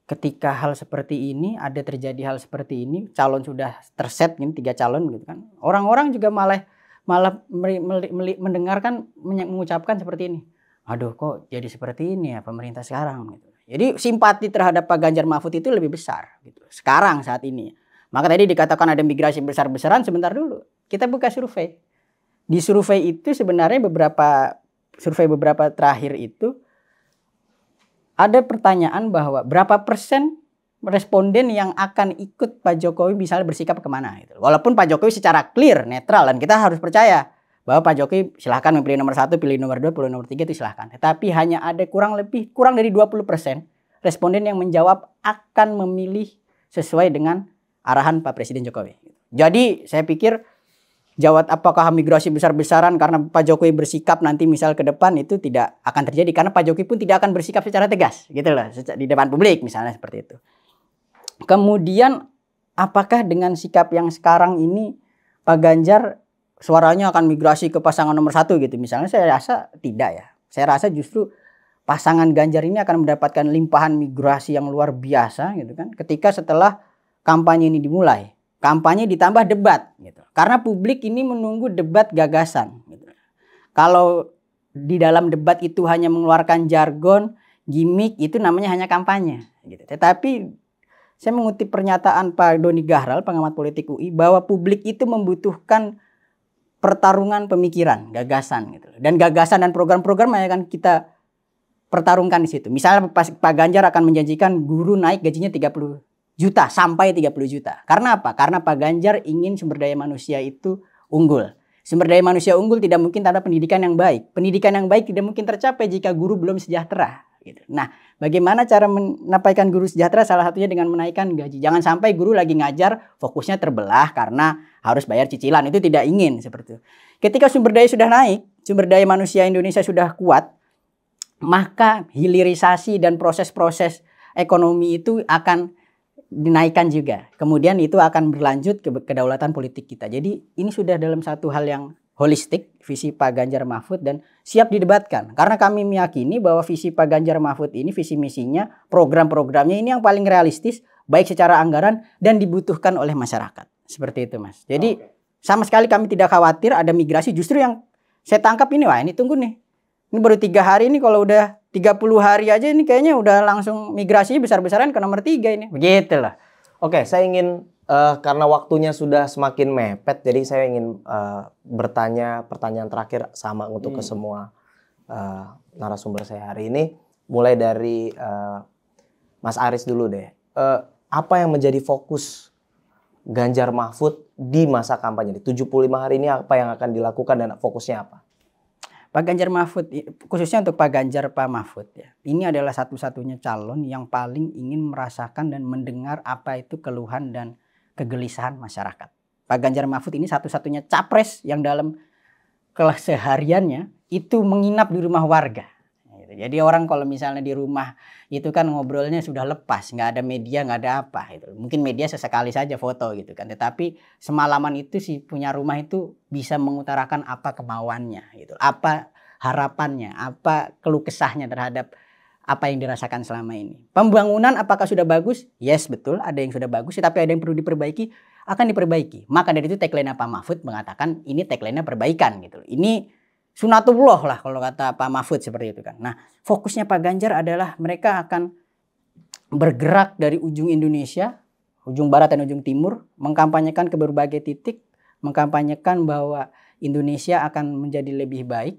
ketika hal seperti ini, ada terjadi hal seperti ini, calon sudah terset, ini 3 calon gitu kan. Orang-orang juga malah mendengarkan, mengucapkan seperti ini. Aduh kok jadi seperti ini ya pemerintah sekarang gitu. Jadi simpati terhadap Pak Ganjar Mahfud itu lebih besar gitu. Sekarang saat ini. Maka tadi dikatakan ada migrasi besar-besaran, sebentar dulu. Kita buka survei. Di survei itu sebenarnya beberapa terakhir itu ada pertanyaan bahwa berapa persen responden yang akan ikut Pak Jokowi misalnya bersikap kemana gitu. Walaupun Pak Jokowi secara clear, netral, dan kita harus percaya bahwa Pak Jokowi silahkan memilih nomor 1, pilih nomor 2, pilih nomor 3 itu silahkan. Tetapi hanya ada kurang dari 20% responden yang menjawab akan memilih sesuai dengan arahan Pak Presiden Jokowi. Jadi saya pikir apakah migrasi besar-besaran karena Pak Jokowi bersikap nanti misal ke depan, itu tidak akan terjadi. Karena Pak Jokowi pun tidak akan bersikap secara tegas gitu loh, di depan publik misalnya seperti itu. Kemudian apakah dengan sikap yang sekarang ini Pak Ganjar suaranya akan migrasi ke pasangan nomor 1 gitu misalnya? Saya rasa tidak ya. Saya rasa justru pasangan Ganjar ini akan mendapatkan limpahan migrasi yang luar biasa gitu kan. Ketika setelah kampanye ini dimulai. Kampanye ditambah debat gitu. Karena publik ini menunggu debat gagasan gitu. Kalau di dalam debat itu hanya mengeluarkan jargon, gimmick, itu namanya hanya kampanye gitu. Tetapi saya mengutip pernyataan Pak Doni Gahral, pengamat politik UI, bahwa publik itu membutuhkan pertarungan pemikiran, gagasan gitu. Dan gagasan dan program-program yang akan kita pertarungkan di situ. Misalnya Pak Ganjar akan menjanjikan guru naik gajinya 30 juta sampai 30 juta. Karena apa? Karena Pak Ganjar ingin sumber daya manusia itu unggul. Sumber daya manusia unggul tidak mungkin tanpa pendidikan yang baik. Pendidikan yang baik tidak mungkin tercapai jika guru belum sejahtera. gitu. Nah, bagaimana cara menyampaikan guru sejahtera? Salah satunya dengan menaikkan gaji. Jangan sampai guru lagi ngajar fokusnya terbelah karena harus bayar cicilan. Itu tidak ingin seperti itu. Ketika sumber daya sudah naik, sumber daya manusia Indonesia sudah kuat, maka hilirisasi dan proses-proses ekonomi itu akan dinaikkan juga. Kemudian itu akan berlanjut ke kedaulatan politik kita. Jadi ini sudah dalam satu hal yang holistik, visi Pak Ganjar Mahfud, dan siap didebatkan. Karena kami meyakini bahwa visi Pak Ganjar Mahfud ini, visi misinya, program-programnya ini yang paling realistis, baik secara anggaran dan dibutuhkan oleh masyarakat. Seperti itu, Mas. Jadi sama sekali kami tidak khawatir ada migrasi. Justru yang saya tangkap ini, wah ini tunggu nih. Ini baru 3 hari ini, kalau udah 30 hari aja ini kayaknya udah langsung migrasinya besar-besaran ke nomor 3 ini. Begitulah. Oke, saya ingin karena waktunya sudah semakin mepet, jadi saya ingin bertanya pertanyaan terakhir sama untuk ke semua narasumber saya hari ini. Mulai dari Mas Aris dulu deh. Apa yang menjadi fokus Ganjar Mahfud di masa kampanye? 75 hari ini apa yang akan dilakukan dan fokusnya apa? Pak Ganjar Mahfud, khususnya untuk Pak Ganjar, Pak Mahfud ya, ini adalah satu-satunya calon yang paling ingin merasakan dan mendengar apa itu keluhan dan kegelisahan masyarakat. Pak Ganjar Mahfud ini satu-satunya capres yang dalam kesehariannya itu menginap di rumah warga. Jadi orang kalau misalnya di rumah itu kan ngobrolnya sudah lepas, nggak ada media, nggak ada apa. Gitu. Mungkin media sesekali saja foto gitu kan. Tetapi semalaman itu si punya rumah itu bisa mengutarakan apa kemauannya, gitu. Apa harapannya, apa keluh kesahnya terhadap apa yang dirasakan selama ini. Pembangunan apakah sudah bagus? Yes, betul. Ada yang sudah bagus, tapi ada yang perlu diperbaiki, akan diperbaiki. Maka dari itu tagline Pak Mahfud mengatakan ini tagline perbaikan gitu. Ini sunatullah lah kalau kata Pak Mahfud seperti itu kan. Nah, fokusnya Pak Ganjar adalah mereka akan bergerak dari ujung Indonesia, ujung barat dan ujung timur, mengkampanyekan ke berbagai titik, mengkampanyekan bahwa Indonesia akan menjadi lebih baik.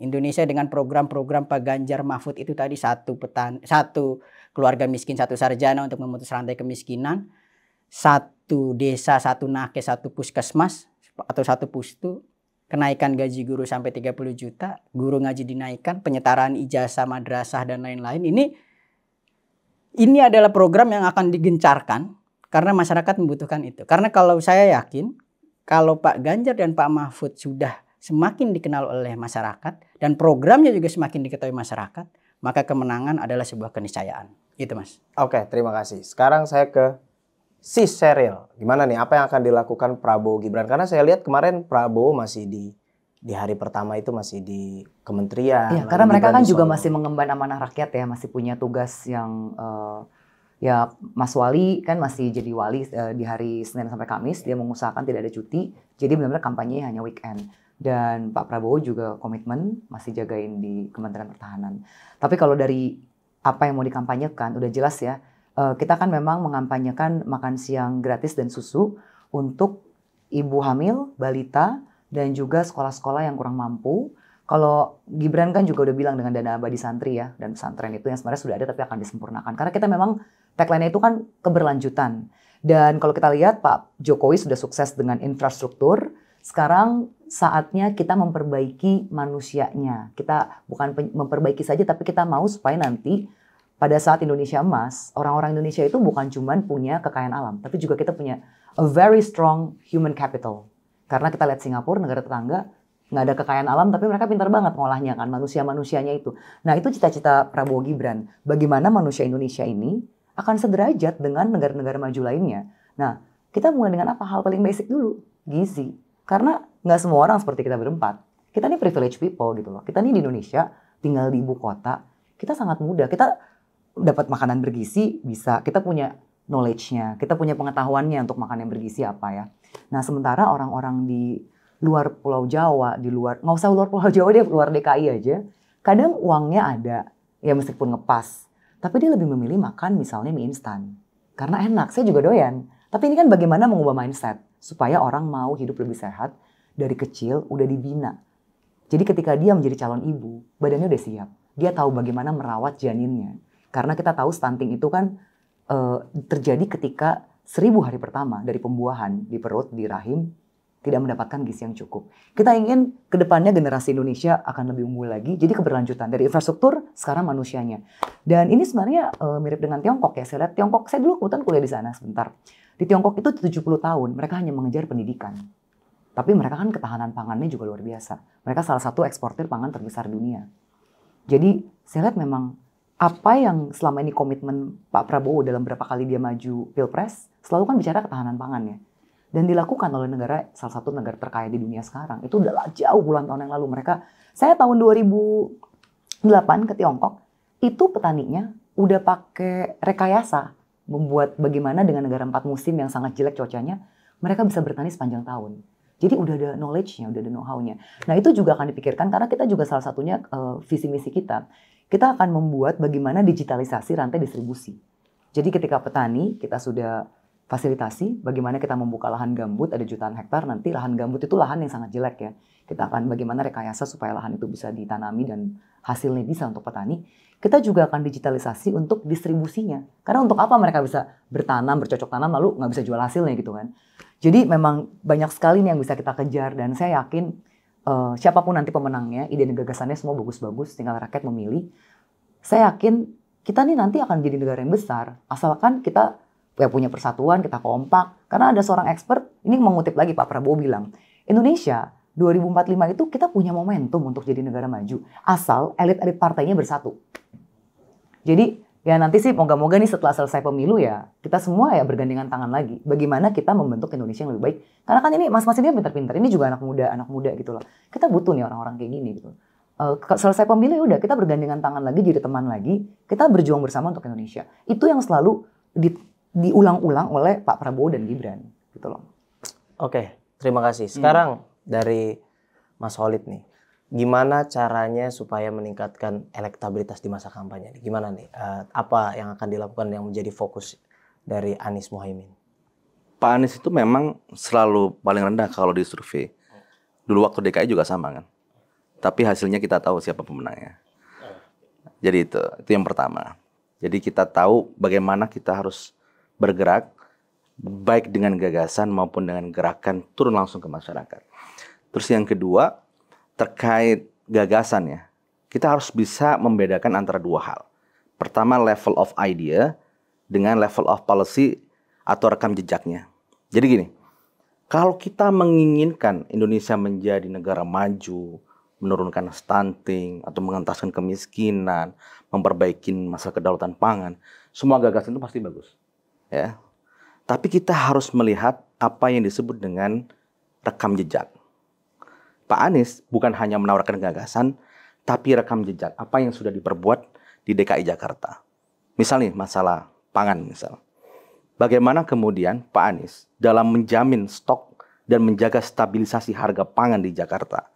Indonesia dengan program-program Pak Ganjar Mahfud itu tadi satu keluarga miskin, satu sarjana untuk memutus rantai kemiskinan, satu desa, satu nakes, satu puskesmas atau satu pustu. Kenaikan gaji guru sampai 30 juta, guru ngaji dinaikkan, penyetaraan ijazah madrasah dan lain-lain. Ini adalah program yang akan digencarkan karena masyarakat membutuhkan itu. Karena kalau saya yakin, kalau Pak Ganjar dan Pak Mahfud sudah semakin dikenal oleh masyarakat dan programnya juga semakin diketahui masyarakat, maka kemenangan adalah sebuah keniscayaan. Itu, Mas. Oke, terima kasih. Sekarang saya ke si Sheryl, gimana nih apa yang akan dilakukan Prabowo Gibran? Karena saya lihat kemarin Prabowo masih di hari pertama itu masih di kementerian. Iya, karena mereka kan juga masih mengemban amanah rakyat ya, masih punya tugas yang ya Mas Wali kan masih jadi wali di hari Senin sampai Kamis, dia mengusahakan tidak ada cuti, jadi benar-benar kampanye hanya weekend. Dan Pak Prabowo juga komitmen masih jagain di Kementerian Pertahanan. Tapi kalau dari apa yang mau dikampanyekan udah jelas ya. Kita kan memang mengampanyekan makan siang gratis dan susu untuk ibu hamil, balita, dan juga sekolah-sekolah yang kurang mampu. Kalau Gibran kan juga udah bilang dengan dana abadi santri ya, dan pesantren itu yang sebenarnya sudah ada tapi akan disempurnakan. Karena kita memang tagline-nya itu kan keberlanjutan. Dan kalau kita lihat Pak Jokowi sudah sukses dengan infrastruktur, sekarang saatnya kita memperbaiki manusianya. Kita bukan memperbaiki saja tapi kita mau supaya nanti pada saat Indonesia emas, orang-orang Indonesia itu bukan cuma punya kekayaan alam, tapi juga kita punya a very strong human capital. Karena kita lihat Singapura, negara tetangga, nggak ada kekayaan alam, tapi mereka pintar banget ngolahnya kan, manusia-manusianya itu. Nah itu cita-cita Prabowo Gibran. Bagaimana manusia Indonesia ini akan sederajat dengan negara-negara maju lainnya. Nah kita mulai dengan apa? Hal paling basic dulu, gizi. Karena nggak semua orang seperti kita berempat. Kita ini privileged people gitu loh. Kita ini di Indonesia, tinggal di ibu kota, kita sangat mudah. Kita dapat makanan bergizi bisa, kita punya knowledge-nya, kita punya pengetahuannya untuk makan yang bergizi apa ya. Nah sementara orang-orang di luar Pulau Jawa, nggak usah luar Pulau Jawa deh, luar DKI aja, kadang uangnya ada, ya meskipun ngepas, tapi dia lebih memilih makan misalnya mie instan, karena enak, saya juga doyan. Tapi ini kan bagaimana mengubah mindset, supaya orang mau hidup lebih sehat, dari kecil udah dibina. Jadi ketika dia menjadi calon ibu, badannya udah siap, dia tahu bagaimana merawat janinnya. Karena kita tahu stunting itu kan terjadi ketika 1000 hari pertama dari pembuahan di perut, di rahim, tidak mendapatkan gizi yang cukup. Kita ingin kedepannya generasi Indonesia akan lebih unggul lagi. Jadi keberlanjutan dari infrastruktur sekarang manusianya. Dan ini sebenarnya mirip dengan Tiongkok ya. Saya lihat Tiongkok, saya dulu kebetulan kuliah di sana sebentar. Di Tiongkok itu 70 tahun mereka hanya mengejar pendidikan. Tapi mereka kan ketahanan pangannya juga luar biasa. Mereka salah satu eksportir pangan terbesar dunia. Jadi saya lihat memang apa yang selama ini komitmen Pak Prabowo dalam berapa kali dia maju Pilpres selalu kan bicara ketahanan pangan ya. Dan dilakukan oleh negara, salah satu negara terkaya di dunia sekarang. Itu udah jauh puluhan tahun yang lalu. Saya tahun 2008 ke Tiongkok, itu petaninya udah pakai rekayasa. Membuat bagaimana dengan negara 4 musim yang sangat jelek cuacanya, mereka bisa bertani sepanjang tahun. Jadi udah ada knowledge-nya, udah ada know-how-nya. Nah itu juga akan dipikirkan karena kita juga salah satunya visi misi kita. Kita akan membuat bagaimana digitalisasi rantai distribusi. Jadi ketika petani, kita sudah fasilitasi bagaimana kita membuka lahan gambut ada jutaan hektar, nanti lahan gambut itu lahan yang sangat jelek ya. Kita akan bagaimana rekayasa supaya lahan itu bisa ditanami dan hasilnya bisa untuk petani. Kita juga akan digitalisasi untuk distribusinya. Karena untuk apa mereka bisa bertanam, bercocok tanam lalu nggak bisa jual hasilnya gitu kan. Jadi memang banyak sekali nih yang bisa kita kejar dan saya yakin siapapun nanti pemenangnya, ide dan gagasannya semua bagus-bagus, tinggal rakyat memilih. Saya yakin kita nih nanti akan jadi negara yang besar asalkan kita ya punya persatuan, kita kompak. Karena ada seorang expert, ini mengutip lagi Pak Prabowo bilang, Indonesia 2045 itu kita punya momentum untuk jadi negara maju. Asal elit-elit partainya bersatu. Jadi ya nanti sih moga-moga nih setelah selesai pemilu ya, kita semua ya bergandengan tangan lagi. Bagaimana kita membentuk Indonesia yang lebih baik. Karena kan ini mas-mas ini pintar-pintar, ini juga anak muda gitu loh. Kita butuh nih orang-orang kayak gini gitu. Selesai pemilu ya udah kita bergandengan tangan lagi, jadi teman lagi. Kita berjuang bersama untuk Indonesia. Itu yang selalu diulang-ulang oleh Pak Prabowo dan Gibran gitu loh. Oke, terima kasih. Sekarang dari Mas Khalid nih, gimana caranya supaya meningkatkan elektabilitas di masa kampanye? Gimana nih? Apa yang akan dilakukan yang menjadi fokus dari Anies Mohaimin? Pak Anies itu memang selalu paling rendah kalau di survei. Dulu waktu DKI juga sama kan. Tapi hasilnya kita tahu siapa pemenangnya. Jadi itu yang pertama. Jadi kita tahu bagaimana kita harus bergerak baik dengan gagasan maupun dengan gerakan turun langsung ke masyarakat. Terus yang kedua terkait gagasan ya, kita harus bisa membedakan antara dua hal. Pertama level of idea dengan level of policy atau rekam jejaknya. Jadi gini, kalau kita menginginkan Indonesia menjadi negara maju, menurunkan stunting atau mengentaskan kemiskinan, memperbaiki masalah kedaulatan pangan, semua gagasan itu pasti bagus. Ya. Tapi kita harus melihat apa yang disebut dengan rekam jejak. Pak Anies bukan hanya menawarkan gagasan, tapi rekam jejak apa yang sudah diperbuat di DKI Jakarta. Misalnya masalah pangan misal. Bagaimana kemudian Pak Anies dalam menjamin stok dan menjaga stabilisasi harga pangan di Jakarta.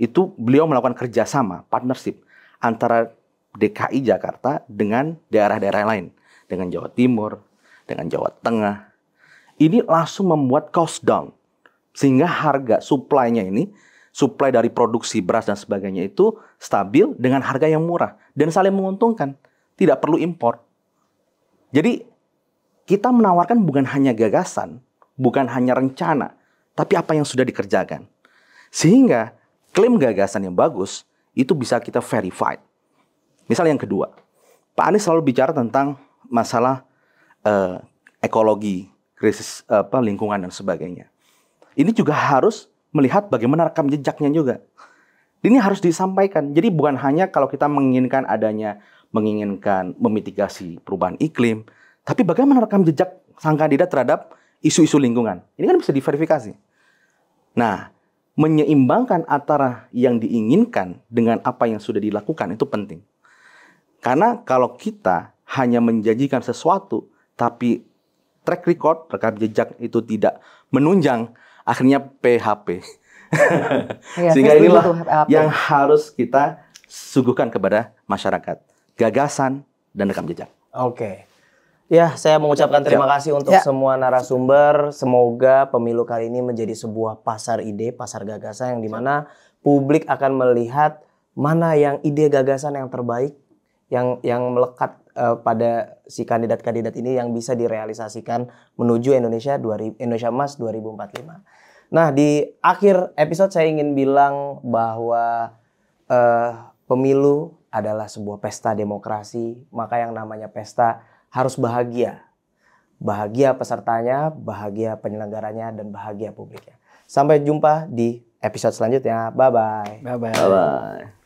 Itu beliau melakukan kerjasama, partnership antara DKI Jakarta dengan daerah-daerah lain. Dengan Jawa Timur, dengan Jawa Tengah. Ini langsung membuat cost down. Sehingga harga supply-nya ini, supply dari produksi beras dan sebagainya itu stabil dengan harga yang murah. Dan saling menguntungkan. Tidak perlu impor. Jadi kita menawarkan bukan hanya gagasan, bukan hanya rencana, tapi apa yang sudah dikerjakan. Sehingga klaim gagasan yang bagus itu bisa kita verify. Misal yang kedua, Pak Anies selalu bicara tentang masalah ekologi, krisis lingkungan dan sebagainya. Ini juga harus melihat bagaimana rekam jejaknya juga. Ini harus disampaikan. Jadi bukan hanya kalau kita menginginkan memitigasi perubahan iklim, tapi bagaimana rekam jejak sang kandidat terhadap isu-isu lingkungan. Ini kan bisa diverifikasi. Nah, menyeimbangkan antara yang diinginkan dengan apa yang sudah dilakukan itu penting. Karena kalau kita hanya menjanjikan sesuatu, tapi track record, rekam jejak itu tidak menunjang, akhirnya PHP. Ya, Sehingga inilah yang harus kita suguhkan kepada masyarakat. Gagasan dan rekam jejak. Oke. Ya, saya mengucapkan terima kasih untuk semua narasumber. Semoga pemilu kali ini menjadi sebuah pasar ide, pasar gagasan yang dimana publik akan melihat mana yang ide gagasan yang terbaik, yang melekat pada si kandidat-kandidat ini yang bisa direalisasikan menuju Indonesia Emas 2045. Nah, di akhir episode saya ingin bilang bahwa pemilu adalah sebuah pesta demokrasi, maka yang namanya pesta harus bahagia. Bahagia pesertanya, bahagia penyelenggaranya, dan bahagia publiknya. Sampai jumpa di episode selanjutnya. Bye-bye. Bye-bye. Bye-bye.